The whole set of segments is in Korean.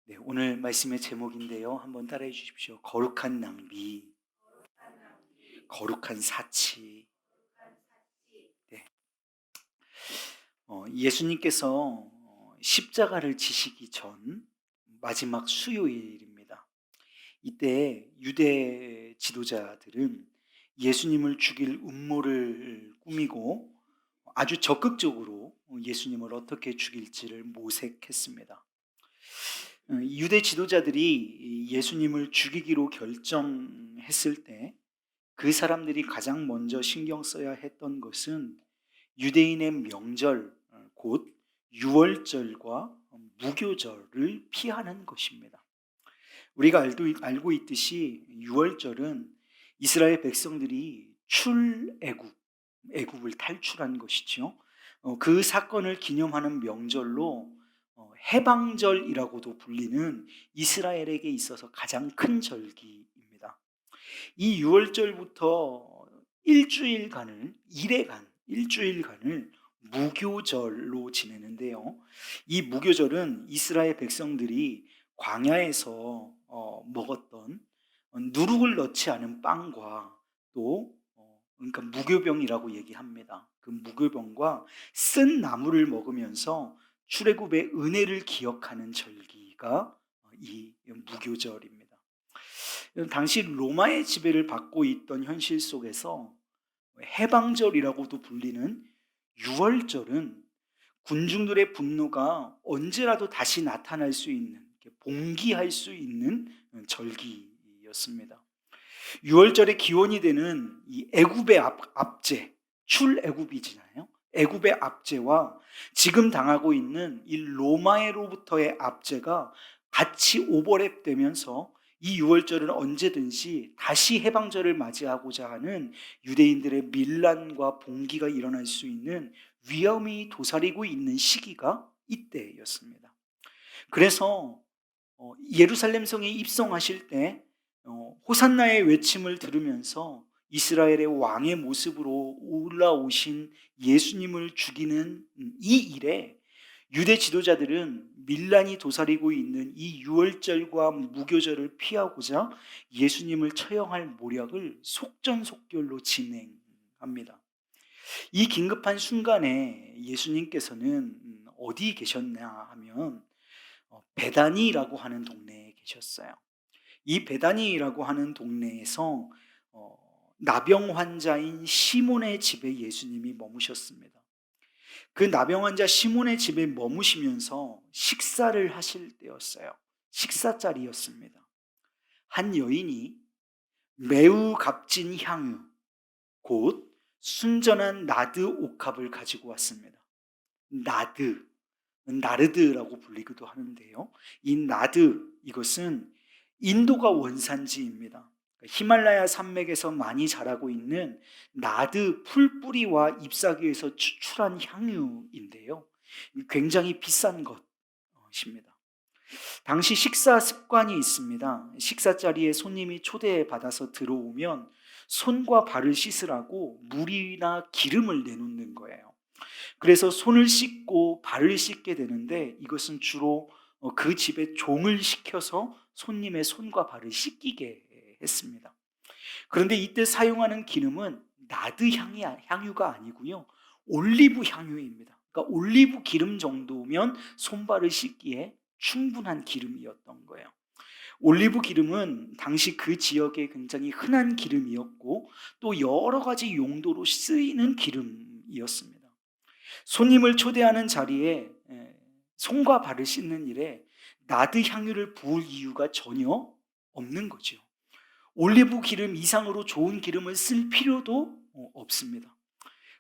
네, 오늘 말씀의 제목인데요. 한번 따라해 주십시오. 거룩한 낭비, 거룩한 사치. 네, 예수님께서 십자가를 지시기 전 마지막 수요일입니다. 이때 유대 지도자들은 예수님을 죽일 음모를 꾸미고 아주 적극적으로 예수님을 어떻게 죽일지를 모색했습니다. 유대 지도자들이 예수님을 죽이기로 결정했을 때 그 사람들이 가장 먼저 신경 써야 했던 것은 유대인의 명절, 곧 유월절과 무교절을 피하는 것입니다. 우리가 알고 있듯이 유월절은 이스라엘 백성들이 애굽을 탈출한 것이죠. 그 사건을 기념하는 명절로 해방절이라고도 불리는 이스라엘에게 있어서 가장 큰 절기입니다. 이 6월절부터 일주일간을 무교절로 지내는데요. 이 무교절은 이스라엘 백성들이 광야에서 먹었던 누룩을 넣지 않은 빵과 또 그러니까 무교병이라고 얘기합니다. 그 무교병과 쓴 나물을 먹으면서 출애굽의 은혜를 기억하는 절기가 이 무교절입니다. 당시 로마의 지배를 받고 있던 현실 속에서 해방절이라고도 불리는 유월절은 군중들의 분노가 언제라도 다시 나타날 수 있는, 봉기할 수 있는 절기였습니다. 유월절의 기원이 되는 이 애굽의 압제, 출애굽이잖아요. 애굽의 압제와 지금 당하고 있는 이 로마로부터의 압제가 같이 오버랩되면서 이 유월절은 언제든지 다시 해방절을 맞이하고자 하는 유대인들의 밀란과 봉기가 일어날 수 있는 위험이 도사리고 있는 시기가 이때였습니다. 그래서 예루살렘 성에 입성하실 때 호산나의 외침을 들으면서 이스라엘의 왕의 모습으로 올라오신 예수님을 죽이는 이 일에 유대 지도자들은 밀란이 도사리고 있는 이 유월절과 무교절을 피하고자 예수님을 처형할 모략을 속전속결로 진행합니다. 이 긴급한 순간에 예수님께서는 어디 계셨냐 하면 베다니라고 하는 동네에 계셨어요. 이 베다니라고 하는 동네에서 나병 환자인 시몬의 집에 예수님이 머무셨습니다. 그 나병 환자 시몬의 집에 머무시면서 식사를 하실 때였어요. 식사 자리였습니다. 한 여인이 매우 값진 향유, 곧 순전한 나드 옥합을 가지고 왔습니다. 나르드라고 불리기도 하는데요. 이 이것은 인도가 원산지입니다. 히말라야 산맥에서 많이 자라고 있는 나드 풀뿌리와 잎사귀에서 추출한 향유인데요. 굉장히 비싼 것입니다. 당시 식사 습관이 있습니다. 식사 자리에 손님이 초대받아서 들어오면 손과 발을 씻으라고 물이나 기름을 내놓는 거예요. 그래서 손을 씻고 발을 씻게 되는데 이것은 주로 그 집에 종을 시켜서 손님의 손과 발을 씻기게 했습니다. 그런데 이때 사용하는 기름은 향유가 아니고요. 올리브 향유입니다. 그러니까 올리브 기름 정도면 손발을 씻기에 충분한 기름이었던 거예요. 올리브 기름은 당시 그 지역에 굉장히 흔한 기름이었고 또 여러 가지 용도로 쓰이는 기름이었습니다. 손님을 초대하는 자리에 손과 발을 씻는 일에 나드 향유를 부을 이유가 전혀 없는 거죠. 올리브 기름 이상으로 좋은 기름을 쓸 필요도 없습니다.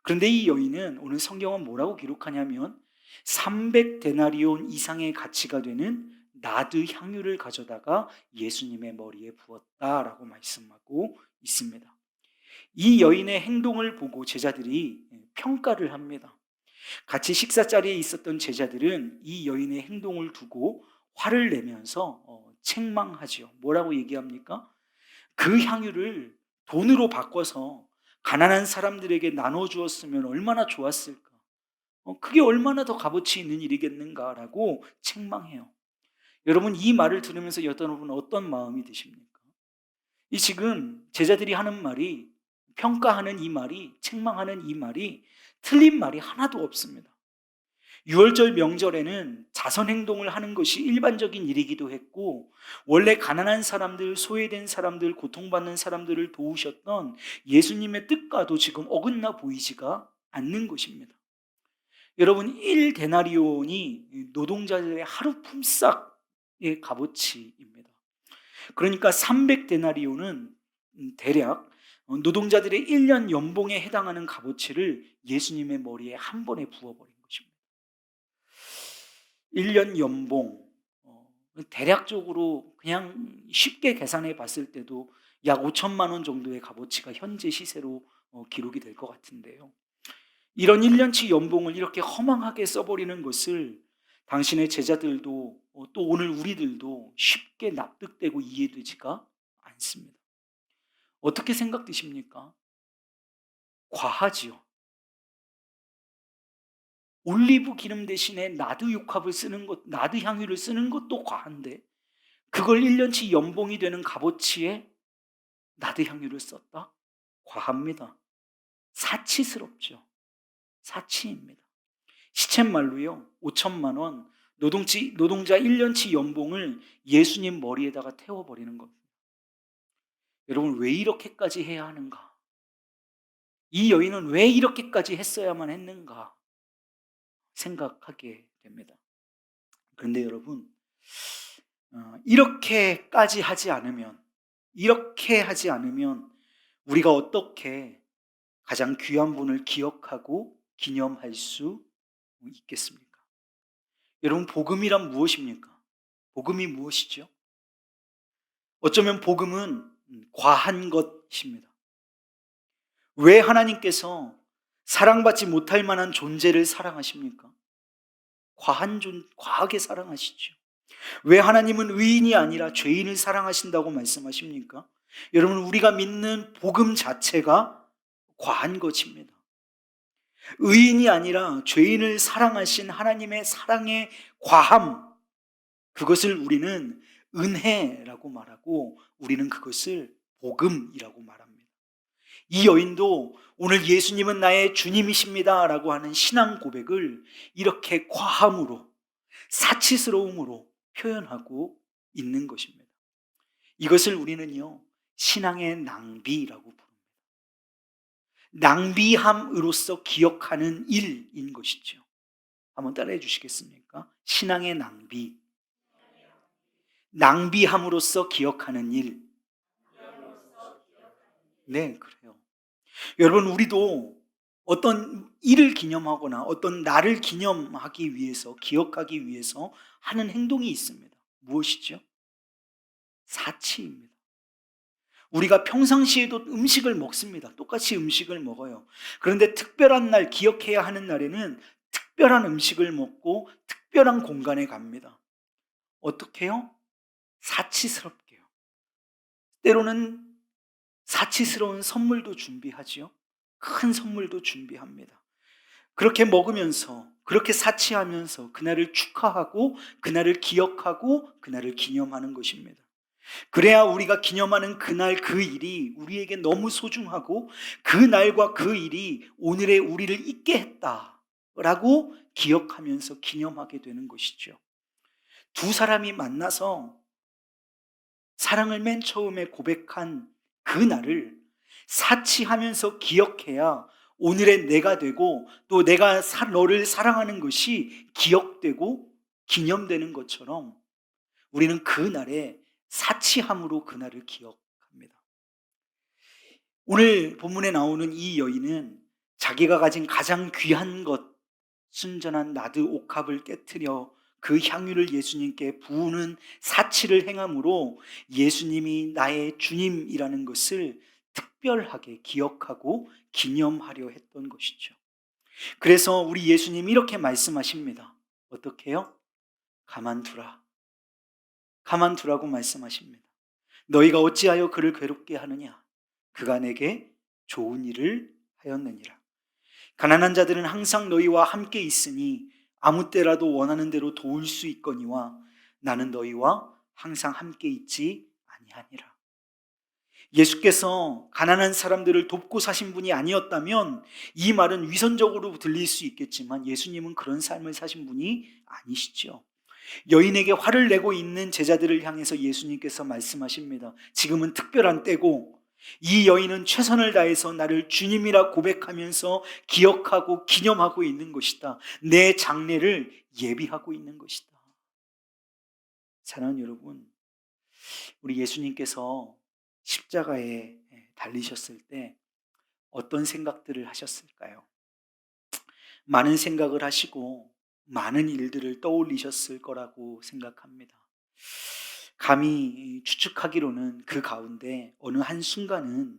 그런데 이 여인은 오늘 성경은 뭐라고 기록하냐면 300데나리온 이상의 가치가 되는 나드 향유를 가져다가 예수님의 머리에 부었다라고 말씀하고 있습니다. 이 여인의 행동을 보고 제자들이 평가를 합니다. 같이 식사 자리에 있었던 제자들은 이 여인의 행동을 두고 화를 내면서 책망하지요. 뭐라고 얘기합니까? 그 향유를 돈으로 바꿔서 가난한 사람들에게 나눠주었으면 얼마나 좋았을까? 그게 얼마나 더 값어치 있는 일이겠는가라고 책망해요. 여러분, 이 말을 들으면서 여러분 어떤 마음이 드십니까? 이 지금 제자들이 하는 말이, 평가하는 이 말이, 책망하는 이 말이 틀린 말이 하나도 없습니다. 유월절 명절에는 자선 행동을 하는 것이 일반적인 일이기도 했고, 원래 가난한 사람들, 소외된 사람들, 고통받는 사람들을 도우셨던 예수님의 뜻과도 지금 어긋나 보이지가 않는 것입니다. 여러분, 1데나리온이 노동자들의 하루 품삯의 값어치입니다. 그러니까 300데나리온은 대략 노동자들의 1년 연봉에 해당하는 값어치를 예수님의 머리에 한 번에 부어버린 것입니다. 1년 연봉, 대략적으로 그냥 쉽게 계산해 봤을 때도 약 5천만 원 정도의 값어치가 현재 시세로 기록이 될 것 같은데요. 이런 1년치 연봉을 이렇게 허망하게 써버리는 것을 당신의 제자들도 또 오늘 우리들도 쉽게 납득되고 이해되지가 않습니다. 어떻게 생각되십니까? 과하지요. 올리브 기름 대신에 나드 육합을 쓰는 것, 나드 향유를 쓰는 것도 과한데 그걸 1년치 연봉이 되는 값어치에 나드 향유를 썼다? 과합니다. 사치스럽죠. 사치입니다. 시쳇말로요, 5천만 원, 노동자 1년치 연봉을 예수님 머리에다가 태워버리는 겁니다. 여러분, 왜 이렇게까지 해야 하는가? 이 여인은 왜 이렇게까지 했어야만 했는가 생각하게 됩니다. 그런데 여러분, 이렇게 하지 않으면 우리가 어떻게 가장 귀한 분을 기억하고 기념할 수 있겠습니까? 여러분, 복음이란 무엇입니까? 복음이 무엇이죠? 어쩌면 복음은 과한 것입니다. 왜 하나님께서 사랑받지 못할 만한 존재를 사랑하십니까? 과하게 사랑하시죠. 왜 하나님은 의인이 아니라 죄인을 사랑하신다고 말씀하십니까? 여러분, 우리가 믿는 복음 자체가 과한 것입니다. 의인이 아니라 죄인을 사랑하신 하나님의 사랑의 과함, 그것을 우리는 은혜라고 말하고 우리는 그것을 복음이라고 말합니다. 이 여인도 오늘 예수님은 나의 주님이십니다 라고 하는 신앙 고백을 이렇게 과함으로, 사치스러움으로 표현하고 있는 것입니다. 이것을 우리는요, 신앙의 낭비라고 부릅니다. 낭비함으로써 기억하는 일인 것이죠. 한번 따라해 주시겠습니까? 신앙의 낭비. 낭비함으로써 기억하는 일. 네, 그래요. 여러분, 우리도 어떤 일을 기념하거나 어떤 날을 기념하기 위해서, 기억하기 위해서 하는 행동이 있습니다. 무엇이죠? 사치입니다. 우리가 평상시에도 음식을 먹습니다. 똑같이 음식을 먹어요. 그런데 특별한 날, 기억해야 하는 날에는 특별한 음식을 먹고 특별한 공간에 갑니다. 어떻게요? 사치스럽게요. 때로는 사치스러운 선물도 준비하지요. 큰 선물도 준비합니다. 그렇게 먹으면서, 그렇게 사치하면서 그날을 축하하고 그날을 기억하고 그날을 기념하는 것입니다. 그래야 우리가 기념하는 그날 그 일이 우리에게 너무 소중하고 그 날과 그 일이 오늘의 우리를 있게 했다라고 기억하면서 기념하게 되는 것이죠. 두 사람이 만나서 사랑을 맨 처음에 고백한 그 날을 사치하면서 기억해야 오늘의 내가 되고 또 내가 너를 사랑하는 것이 기억되고 기념되는 것처럼 우리는 그 날에 사치함으로 그날을 기억합니다. 오늘 본문에 나오는 이 여인은 자기가 가진 가장 귀한 것, 순전한 나드 옥합을 깨트려 그 향유를 예수님께 부으는 사치를 행함으로 예수님이 나의 주님이라는 것을 특별하게 기억하고 기념하려 했던 것이죠. 그래서 우리 예수님이 이렇게 말씀하십니다. 어떻게 해요? 가만두라. 가만두라고 말씀하십니다. 너희가 어찌하여 그를 괴롭게 하느냐? 그가 내게 좋은 일을 하였느니라. 가난한 자들은 항상 너희와 함께 있으니 아무 때라도 원하는 대로 도울 수 있거니와 나는 너희와 항상 함께 있지 아니하니라. 예수께서 가난한 사람들을 돕고 사신 분이 아니었다면 이 말은 위선적으로 들릴 수 있겠지만 예수님은 그런 삶을 사신 분이 아니시죠. 여인에게 화를 내고 있는 제자들을 향해서 예수님께서 말씀하십니다. 지금은 특별한 때고 이 여인은 최선을 다해서 나를 주님이라 고백하면서 기억하고 기념하고 있는 것이다. 내 장례를 예비하고 있는 것이다. 사랑하는 여러분, 우리 예수님께서 십자가에 달리셨을 때 어떤 생각들을 하셨을까요? 많은 생각을 하시고 많은 일들을 떠올리셨을 거라고 생각합니다. 감히 추측하기로는 그 가운데 어느 한순간은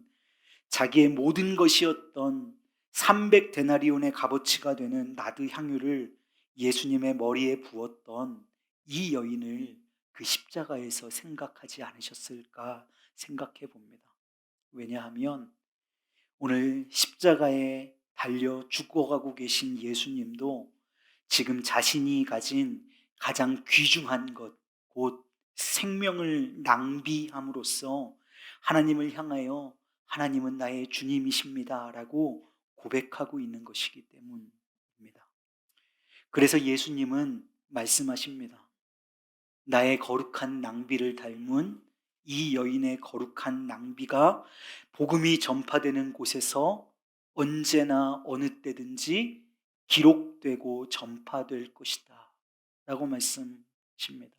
자기의 모든 것이었던 300데나리온의 값어치가 되는 나드 향유를 예수님의 머리에 부었던 이 여인을 그 십자가에서 생각하지 않으셨을까 생각해 봅니다. 왜냐하면 오늘 십자가에 달려 죽어가고 계신 예수님도 지금 자신이 가진 가장 귀중한 것, 곧 생명을 낭비함으로써 하나님을 향하여 하나님은 나의 주님이십니다 라고 고백하고 있는 것이기 때문입니다. 그래서 예수님은 말씀하십니다. 나의 거룩한 낭비를 닮은 이 여인의 거룩한 낭비가 복음이 전파되는 곳에서 언제나 어느 때든지 기록되고 전파될 것이다 라고 말씀하십니다.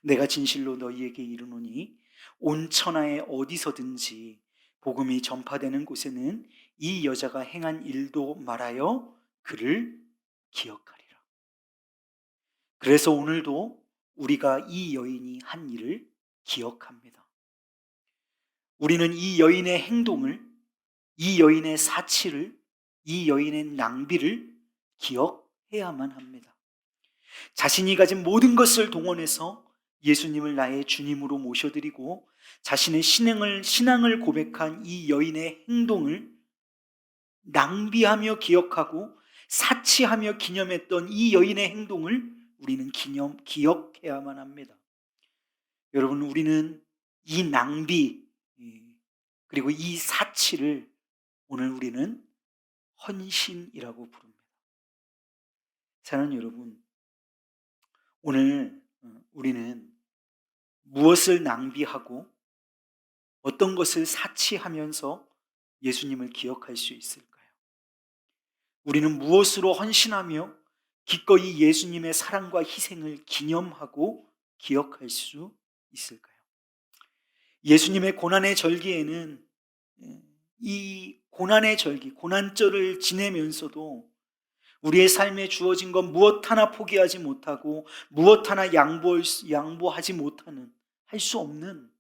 내가 진실로 너희에게 이르노니 온 천하에 어디서든지 복음이 전파되는 곳에는 이 여자가 행한 일도 말하여 그를 기억하리라. 그래서 오늘도 우리가 이 여인이 한 일을 기억합니다. 우리는 이 여인의 행동을, 이 여인의 사치를, 이 여인의 낭비를 기억해야만 합니다. 자신이 가진 모든 것을 동원해서 예수님을 나의 주님으로 모셔드리고 자신의 신앙을 고백한 이 여인의 행동을 낭비하며 기억하고 사치하며 기념했던 이 여인의 행동을 우리는 기억해야만 합니다. 여러분, 우리는 이 낭비 그리고 이 사치를 오늘 우리는 헌신이라고 부릅니다. 사랑하는 여러분, 오늘 우리는 무엇을 낭비하고 어떤 것을 사치하면서 예수님을 기억할 수 있을까요? 우리는 무엇으로 헌신하며 기꺼이 예수님의 사랑과 희생을 기념하고 기억할 수 있을까요? 예수님의 고난의 절기에는 이 고난의 절기, 고난절을 지내면서도 우리의 삶에 주어진 것 무엇 하나 포기하지 못하고 무엇 하나 양보하지 못하는, 할 수 없는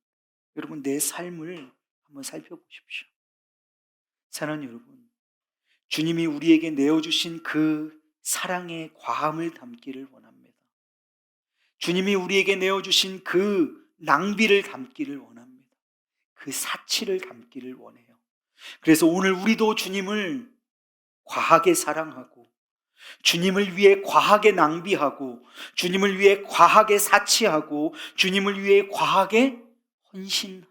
여러분 내 삶을 한번 살펴보십시오. 사랑하는 여러분, 주님이 우리에게 내어주신 그 사랑의 과함을 담기를 원합니다. 주님이 우리에게 내어주신 그 낭비를 담기를 원합니다. 그 사치를 담기를 원해요. 그래서 오늘 우리도 주님을 과하게 사랑하고 주님을 위해 과하게 낭비하고 주님을 위해 과하게 사치하고 주님을 위해 과하게 헌신하는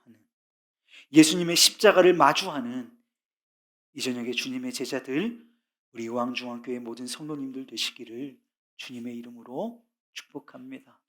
예수님의 십자가를 마주하는 이 저녁에 주님의 제자들, 우리 의왕중앙교회 모든 성도님들 되시기를 주님의 이름으로 축복합니다.